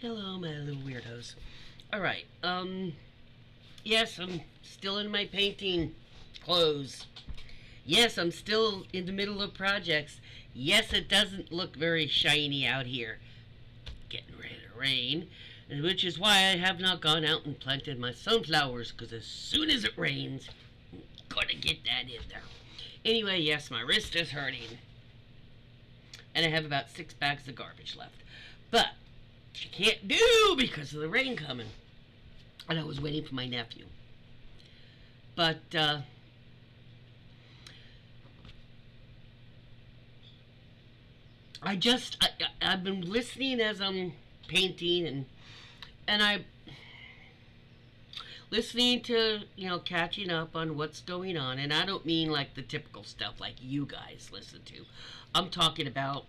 Hello, my little weirdos. All right. Yes, I'm still in my painting clothes. Yes, I'm still in the middle of projects. Yes, it doesn't look very shiny out here. Getting ready to rain, which is why I have not gone out and planted my sunflowers. Because as soon as it rains, I'm gonna get that in there. Anyway, yes, my wrist is hurting, and I have about 6 bags of garbage left. But I can't do because of the rain coming. And I was waiting for my nephew. But I've been listening as I'm painting, and I listening to catching up on what's going on, and I don't mean like the typical stuff like you guys listen to. I'm talking about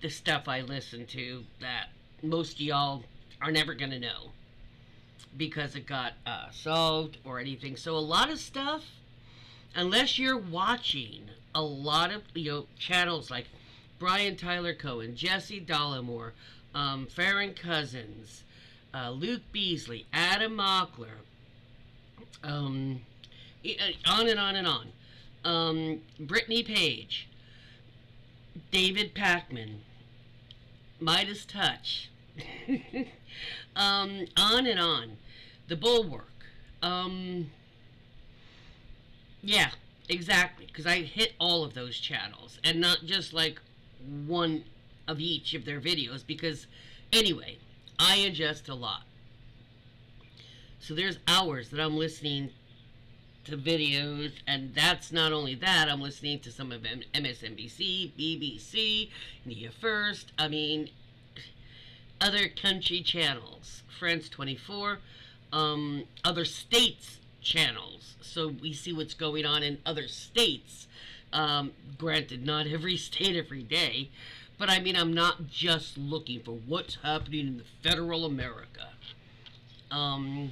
the stuff I listen to that most of y'all are never gonna know because it got solved or anything. So a lot of stuff, unless you're watching a lot of channels like Brian Tyler Cohen, Jesse Dollimore, Farron Cousins, Luke Beasley, Adam Mockler, um, on and on and on. Brittany Page, David Packman, Midas Touch, on and on. The Bulwark. Um, yeah, exactly. Because I hit all of those channels and not just like one of each of their videos. Because anyway, I ingest a lot. So there's hours that I'm listening to videos, and that's not only that. I'm listening to some of MSNBC, BBC, India First. I mean, other country channels, France 24, other states channels. So we see what's going on in other states. Granted, not every state every day, but I mean, I'm not just looking for what's happening in the federal America. Um,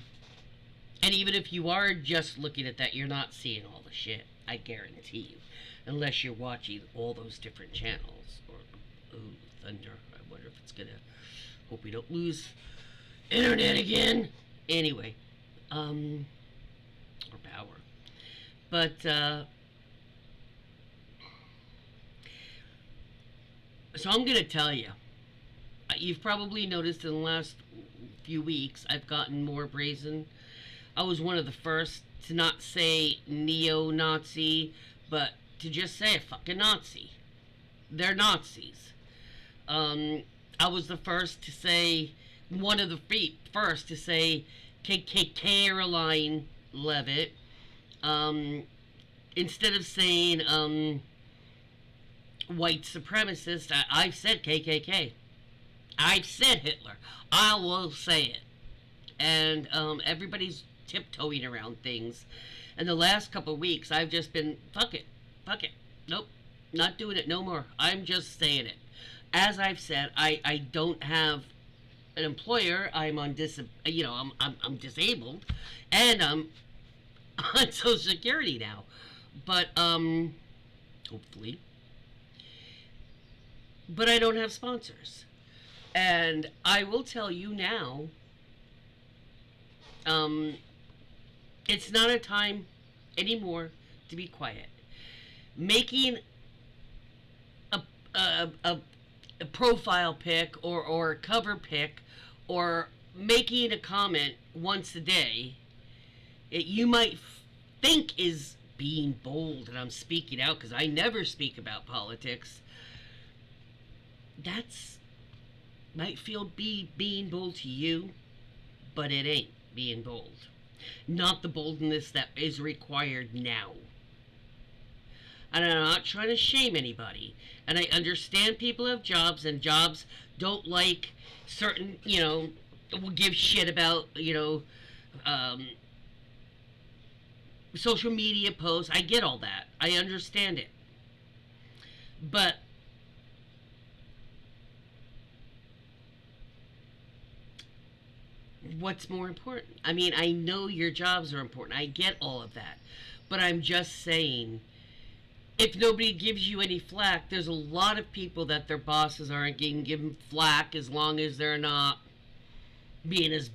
and even if you are just looking at that, you're not seeing all the shit. I guarantee you, unless you're watching all those different channels. Or, ooh, thunder! I wonder if it's gonna. Hope we don't lose internet again. Anyway, or power. But so I'm gonna tell you. You've probably noticed in the last few weeks I've gotten more brazen. I was one of the first to not say neo-Nazi, but to just say a fucking Nazi. They're Nazis. I was the first to say, one of the first to say Caroline Levitt. Um, Instead of saying white supremacist, I've said KKK. I've said Hitler. I will say it. And everybody's tiptoeing around things. And the last couple of weeks, I've just been, fuck it. Fuck it. Nope. Not doing it no more. I'm just saying it. As I've said, I don't have an employer. I'm on I'm disabled, and I'm on Social Security now. But hopefully, but I don't have sponsors, and I will tell you now. Um, it's not a time anymore to be quiet. Making a a profile pic or a cover pic or making a comment once a day, you might think is being bold, and I'm speaking out because I never speak about politics. That's might feel being bold to you, but it ain't being bold. Not the boldness that is required now. And I'm not trying to shame anybody. And I understand people have jobs, and jobs don't like certain, will give shit about, social media posts. I get all that. I understand it. But what's more important? I mean, I know your jobs are important. I get all of that. But I'm just saying, if nobody gives you any flack, there's a lot of people that their bosses aren't getting given flack as long as they're not being as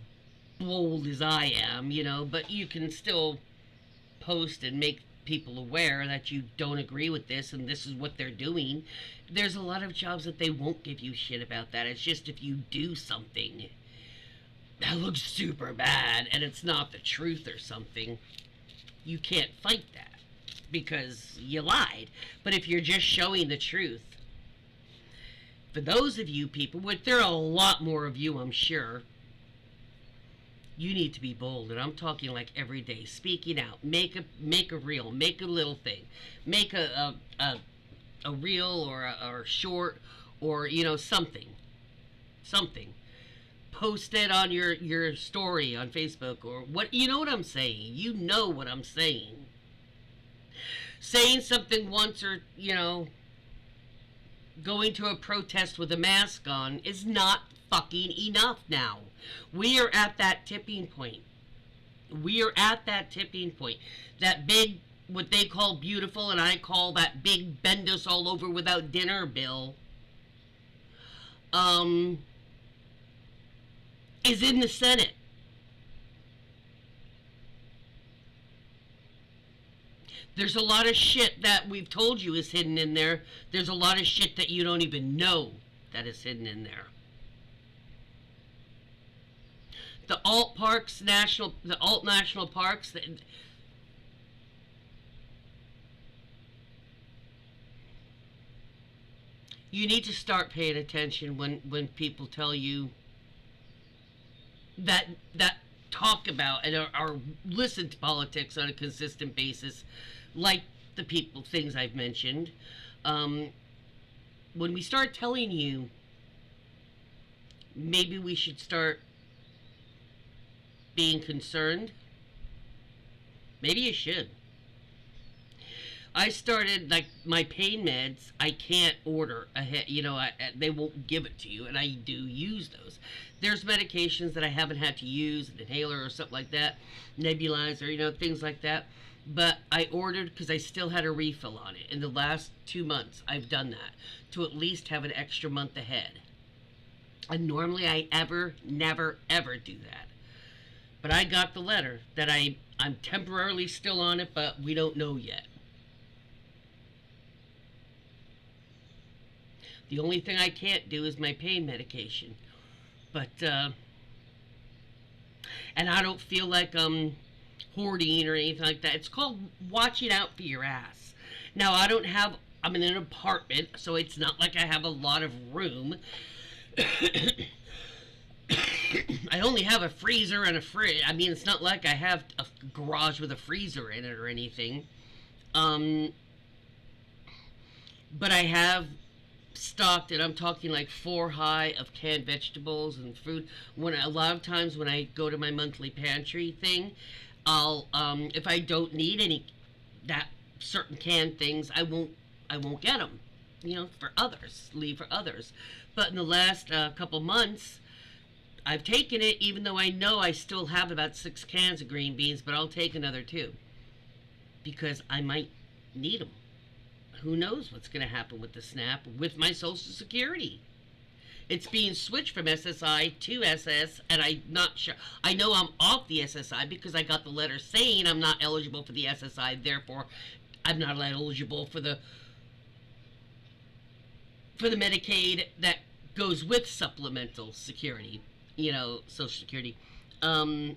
bold as I am, but you can still post and make people aware that you don't agree with this and this is what they're doing. There's a lot of jobs that they won't give you shit about that. It's just if you do something that looks super bad and it's not the truth or something, you can't fight that because you lied. But if you're just showing the truth, for those of you people, which there are a lot more of you, I'm sure, you need to be bold, and I'm talking like every day, speaking out. Make a reel, make a little thing, make a reel or a short, or something. Post it on your story on Facebook or what. You know what I'm saying. You know what I'm saying. Saying something once, or going to a protest with a mask on is not fucking enough now. We are at that tipping point. That big, what they call beautiful, and I call that big bend us all over without dinner bill, is in the Senate. There's a lot of shit that we've told you is hidden in there. There's a lot of shit that you don't even know that is hidden in there. The alt national parks. You need to start paying attention when people tell you that talk about and are listen to politics on a consistent basis, like the things I've mentioned. When we start telling you, maybe we should start being concerned. Maybe you should. I started, like, my pain meds, I can't order ahead, they won't give it to you, and I do use those. There's medications that I haven't had to use, an inhaler or something like that, nebulizer, things like that, but I ordered because I still had a refill on it. In the last 2 months, I've done that, to at least have an extra month ahead. And normally I never, ever do that. But I got the letter that I'm temporarily still on it, but we don't know yet. The only thing I can't do is my pain medication. But, and I don't feel like I'm hoarding or anything like that. It's called watching out for your ass. Now, I'm in an apartment, so it's not like I have a lot of room. I only have a freezer and a fridge. I mean, it's not like I have a garage with a freezer in it or anything. But I have stocked, and I'm talking like 4 high of canned vegetables and fruit. A lot of times when I go to my monthly pantry thing, I'll if I don't need any that certain canned things, I won't get them. For others, leave for others. But in the last couple months, I've taken it, even though I know I still have about 6 cans of green beans, but I'll take another 2 because I might need them. Who knows what's going to happen with the SNAP, with my Social Security. It's being switched from SSI to SS, and I'm not sure. I know I'm off the SSI because I got the letter saying I'm not eligible for the SSI, therefore I'm not eligible for the Medicaid that goes with supplemental security, Social Security. But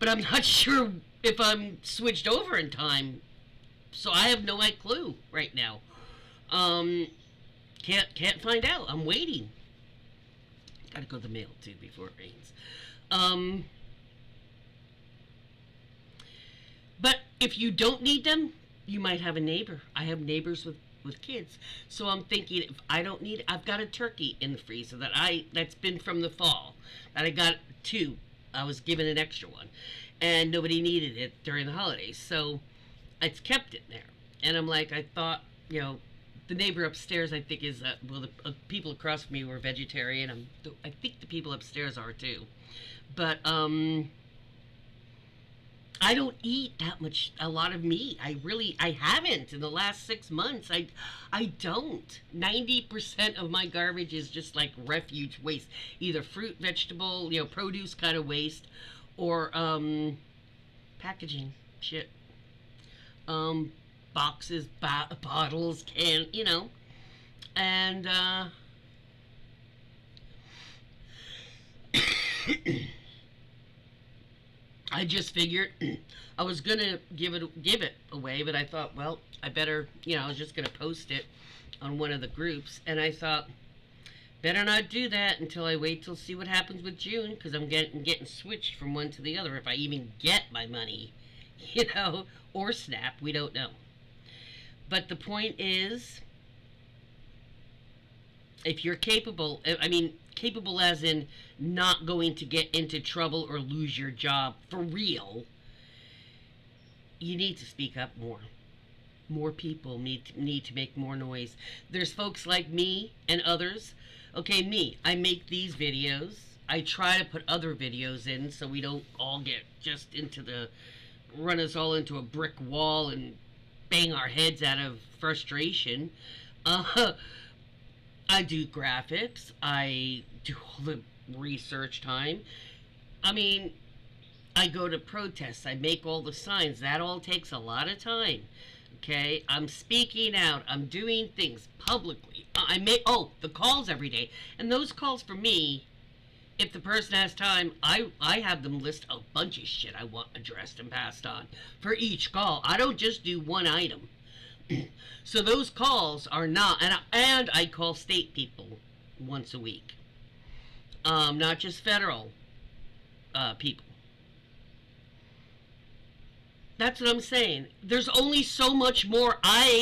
I'm not sure if I'm switched over in time, so I have no clue right now. Can't find out. I'm waiting. Gotta go to the mail too before it rains. But if you don't need them, you might have a neighbor. I have neighbors with kids, so I'm thinking if I don't need it, I've got a turkey in the freezer that's been from the fall that I got 2. I was given an extra one, and nobody needed it during the holidays, so it's kept it there. And I'm like, I thought, the neighbor upstairs, I think, is the people across from me were vegetarian. I think the people upstairs are too, but I I don't eat a lot of meat. I haven't in the last 6 months. I don't. 90% of my garbage is just like refuge waste, either fruit, vegetable, produce kind of waste, or packaging shit, boxes, bottles, and I just figured I was gonna give it away, but I thought, well, I better, I was just gonna post it on one of the groups, and I thought, better not do that until I wait till see what happens with June, because I'm getting switched from one to the other if I even get my money, or SNAP, we don't know. But the point is, if you're capable, capable as in not going to get into trouble or lose your job for real, you need to speak up more. More people need to make more noise. There's folks like me and others. Okay, me, I make these videos. I try to put other videos in so we don't all get just run us all into a brick wall and bang our heads out of frustration. I do graphics. I do all the research time. I go to protests. I make all the signs. That all takes a lot of time. Okay? I'm speaking out. I'm doing things publicly. I make the calls every day. And those calls for me, if the person has time, I have them list a bunch of shit I want addressed and passed on for each call. I don't just do one item. So those calls are not, and I call state people once a week, not just federal people. That's what I'm saying. There's only so much more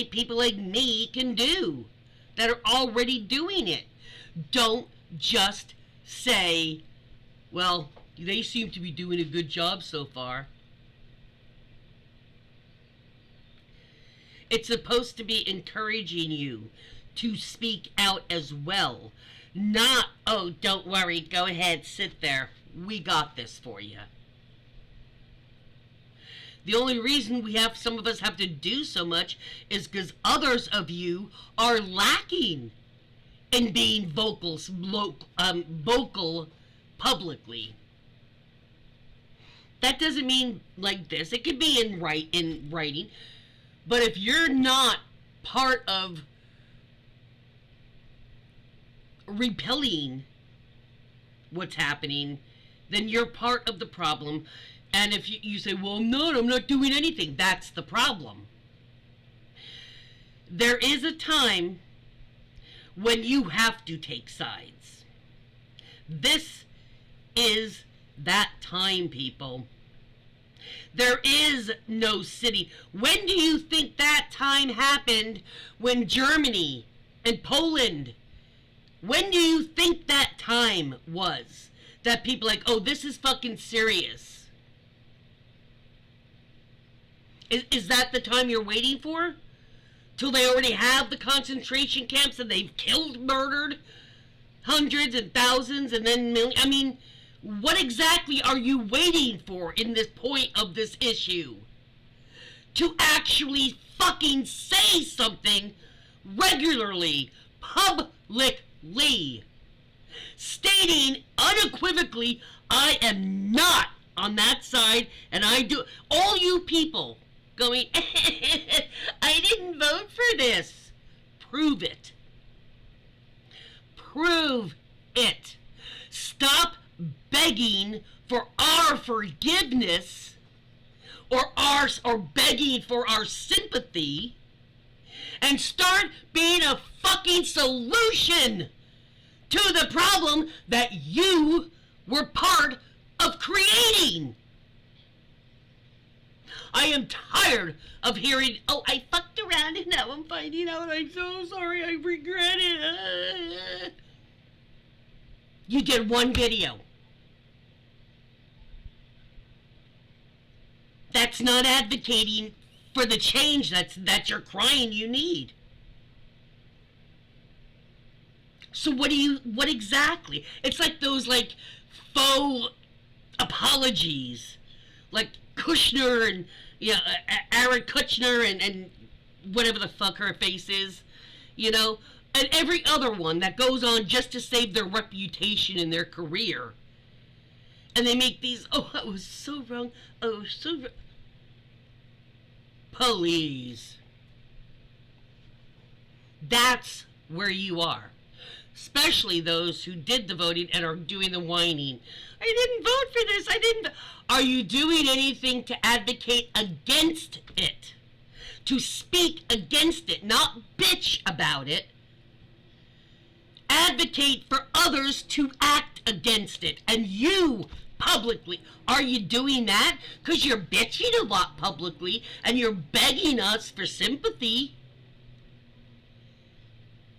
people like me can do that are already doing it. Don't just say, well, they seem to be doing a good job so far. It's supposed to be encouraging you to speak out as well. Not, oh, don't worry, go ahead, sit there. We got this for you. The only reason some of us have to do so much is because others of you are lacking in being vocal publicly. That doesn't mean like this. It could be in writing. But if you're not part of repelling what's happening, then you're part of the problem. And if you say, well, I'm not doing anything, that's the problem. There is a time when you have to take sides. This is that time, people. There is no city. When do you think that time happened? When Germany and Poland, when do you think that time was? That people like, oh, this is fucking serious. Is that the time you're waiting for? Till they already have the concentration camps and they've murdered hundreds and thousands and then millions? What exactly are you waiting for in this point of this issue? To actually fucking say something regularly, publicly, stating unequivocally, I am not on that side, and I do. All you people going, I didn't vote for this. Prove it. Prove it. Stop begging for our forgiveness or begging for our sympathy and start being a fucking solution to the problem that you were part of creating. I am tired of hearing, oh, I fucked around and now I'm finding out. I'm so sorry. I regret it. You did one video. That's not advocating for the change that you're crying you need. So what exactly? It's like those faux apologies. Like Kushner and Aaron Kutchner and whatever the fuck her face is, and every other one that goes on just to save their reputation and their career. And they make these, oh, I was so wrong, oh, so wrong. Please. That's where you are. Especially those who did the voting and are doing the whining. I didn't vote for this, I didn't. Are you doing anything to advocate against it? To speak against it, not bitch about it. Advocate for others to act against it. And you, publicly, are you doing that? Because you're bitching a lot publicly and you're begging us for sympathy.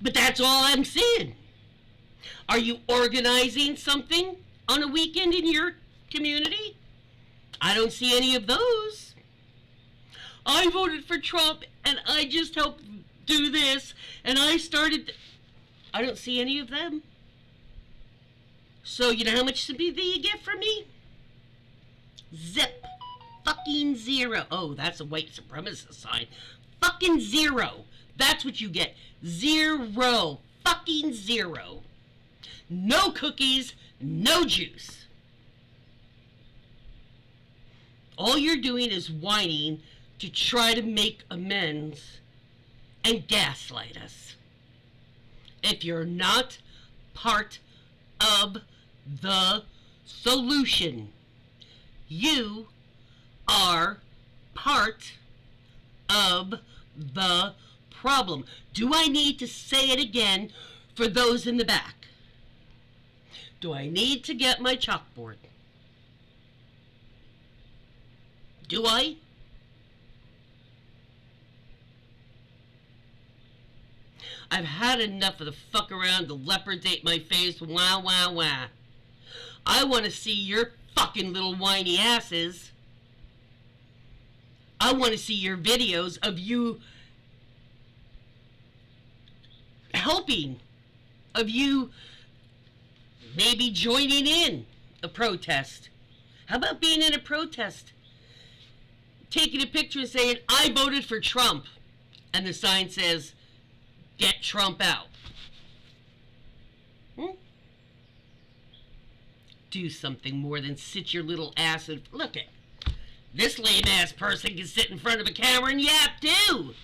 But that's all I'm saying. Are you organizing something on a weekend in your community? I don't see any of those. I voted for Trump and I just helped do this and I started... I don't see any of them. So you know how much sympathy you get from me? Zip. Fucking zero. Oh, that's a white supremacist sign. Fucking zero. That's what you get. Zero. Fucking zero. No cookies, no juice. All you're doing is whining to try to make amends and gaslight us. If you're not part of the solution, you are part of the problem. Do I need to say it again for those in the back? Do I need to get my chalkboard? Do I? I've had enough of the fuck around, the leopards ate my face, wah, wah, wah. I want to see your fucking little whiny asses. I want to see your videos of you helping, of you maybe joining in a protest. How about being in a protest? Taking a picture and saying, I voted for Trump. And the sign says, get Trump out. Do something more than sit your little ass and look at this lame ass person can sit in front of a camera and yap too.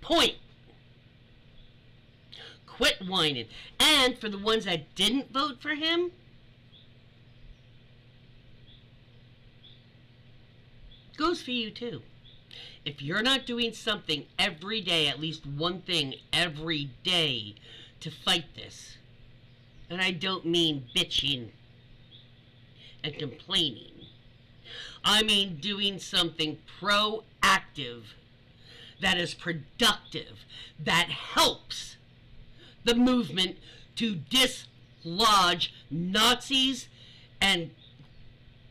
Point. Quit whining. And for the ones that didn't vote for him, goes for you too. If you're not doing something every day, at least one thing every day to fight this, and I don't mean bitching and complaining, I mean doing something proactive, that is productive, that helps the movement to dislodge Nazis and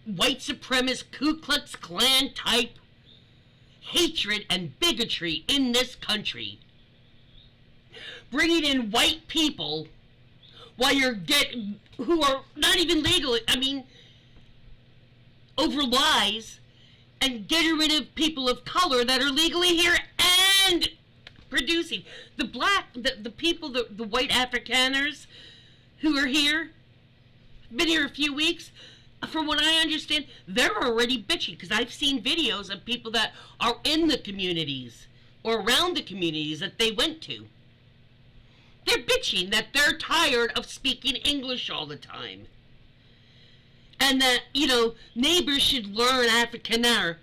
white supremacist Ku Klux Klan type hatred and bigotry in this country. Bringing in white people while you're who are not even legal, over lies, and getting rid of people of color that are legally here and producing. The people, the white Afrikaners who are here, been here a few weeks, from what I understand, they're already bitching, because I've seen videos of people that are in the communities or around the communities that they went to. They're bitching that they're tired of speaking English all the time. And that, neighbors should learn Afrikaner,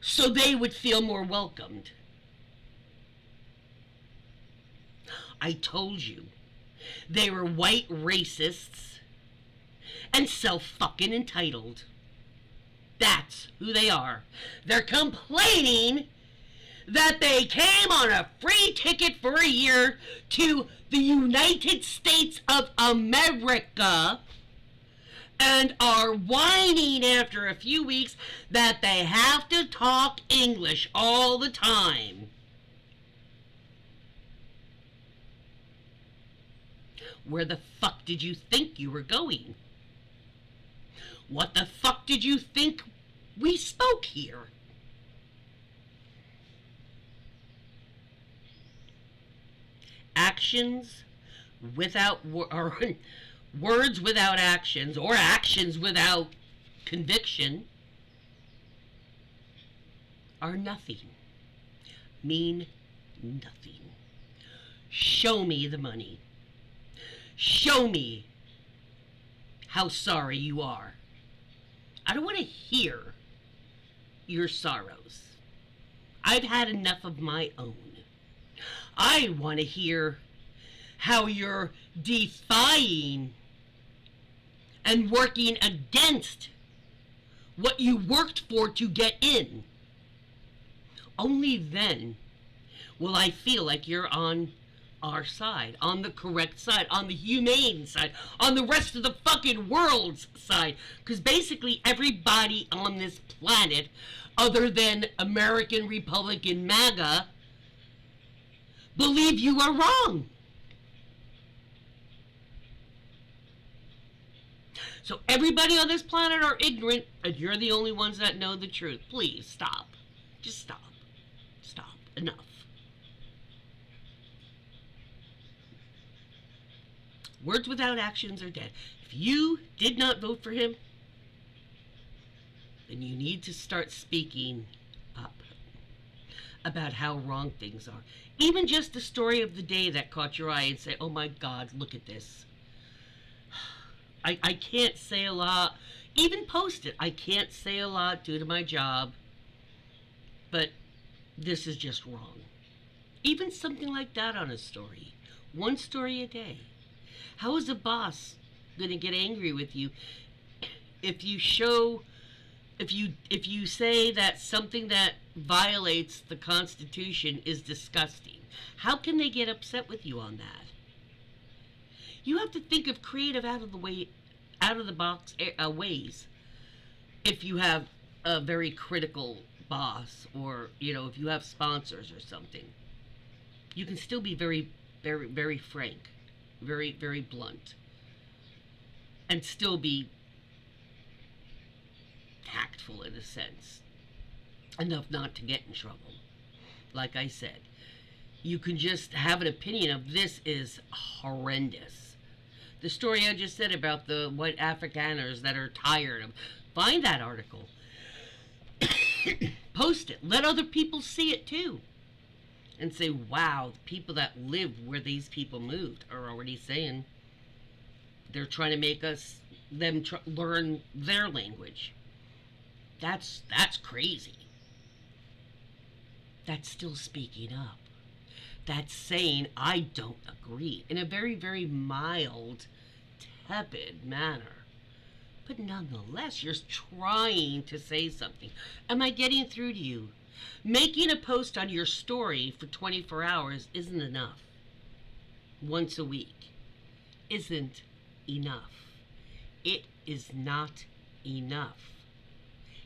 so they would feel more welcomed. I told you, they were white racists and self-fucking entitled. That's who they are. They're complaining that they came on a free ticket for a year to the United States of America and are whining after a few weeks that they have to talk English all the time. Where the fuck did you think you were going? What the fuck did you think we spoke here? Actions without or words without actions, or actions without conviction, are nothing. Mean nothing. Show me the money. Show me how sorry you are. I don't want to hear your sorrows. I've had enough of my own. I want to hear how you're defying and working against what you worked for to get in. Only then will I feel like you're on our side, on the correct side, on the humane side, on the rest of the fucking world's side. Because basically everybody on this planet, other than American Republican MAGA, believe you are wrong. So everybody on this planet are ignorant, and you're the only ones that know the truth. Please stop. Just stop. Stop. Enough. Words without actions are dead. If you did not vote for him, then you need to start speaking up about how wrong things are. Even just the story of the day that caught your eye and say, oh my God, look at this. I can't say a lot. Even post it. I can't say a lot due to my job. But this is just wrong. Even something like that on a story. One story a day. How is a boss going to get angry with you if you show, if you say that something that violates the Constitution is disgusting? How can they get upset with you on that? You have to think of creative, out of the box ways. If you have a very critical boss, or if you have sponsors or something, you can still be very, very, very frank, very, very blunt, and still be tactful in a sense, enough not to get in trouble. Like I said, you can just have an opinion of this is horrendous. The story I just said about the white Afrikaners that are tired of, find that article, post it, let other people see it too, and say, wow, the people that live where these people moved are already saying they're trying to make them learn their language. That's crazy. That's still speaking up. That's saying, I don't agree, in a very, very mild, tepid manner. But nonetheless, you're trying to say something. Am I getting through to you? Making a post on your story for 24 hours isn't enough. Once a week isn't enough. It is not enough.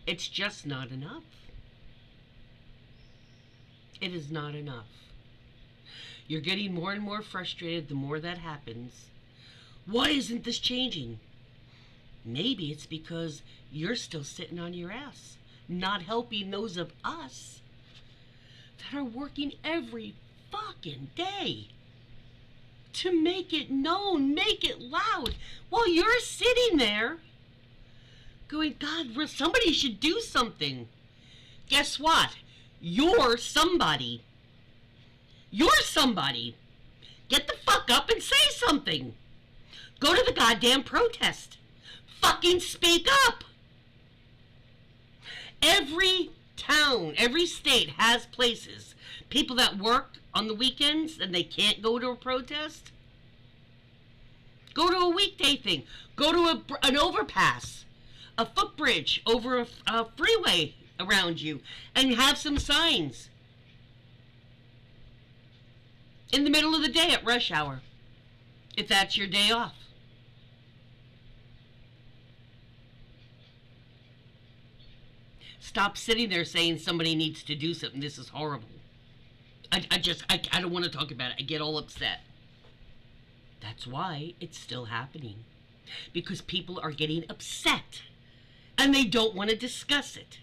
It's just not enough. It is not enough. You're getting more and more frustrated the more that happens. Why isn't this changing? Maybe it's because you're still sitting on your ass, not helping those of us that are working every fucking day to make it known, make it loud, while you're sitting there going, God, somebody should do something. Guess what? You're somebody. You're somebody. Get the fuck up and say something. Go to the goddamn protest. Fucking speak up. Every town, every state has places. People that work on the weekends and they can't go to a protest. Go to a weekday thing. Go to an overpass, a footbridge over a freeway around you, and have some signs. In the middle of the day at rush hour, if that's your day off. Stop sitting there saying somebody needs to do something. This is horrible. I don't want to talk about it. I get all upset. That's why it's still happening. Because people are getting upset and they don't want to discuss it.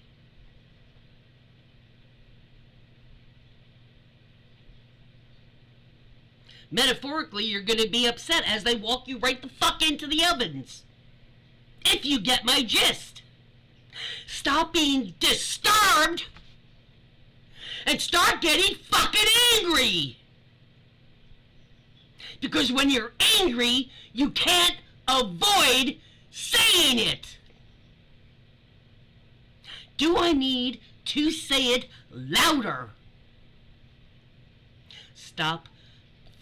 Metaphorically, you're going to be upset as they walk you right the fuck into the ovens. If you get my gist. Stop being disturbed and start getting fucking angry. Because when you're angry, you can't avoid saying it. Do I need to say it louder? Stop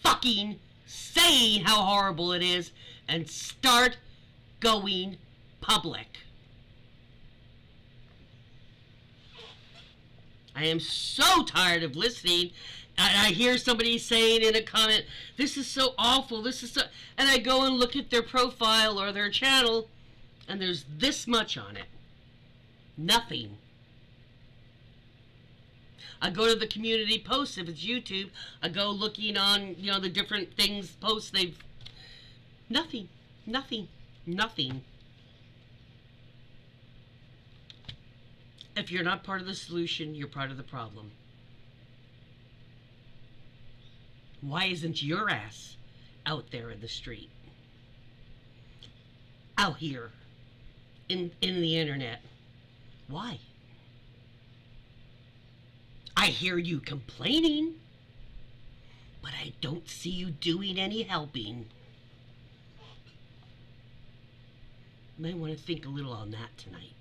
fucking saying how horrible it is and start going public. I am so tired of listening. I hear somebody saying in a comment, this is so awful, this is so... And I go and look at their profile or their channel, and there's this much on it. Nothing. I go to the community posts, if it's YouTube, I go looking on, the different things, posts they've... Nothing. Nothing. Nothing. If you're not part of the solution, you're part of the problem. Why isn't your ass out there in the street? Out here in the internet? Why? I hear you complaining, but I don't see you doing any helping. You might want to think a little on that tonight.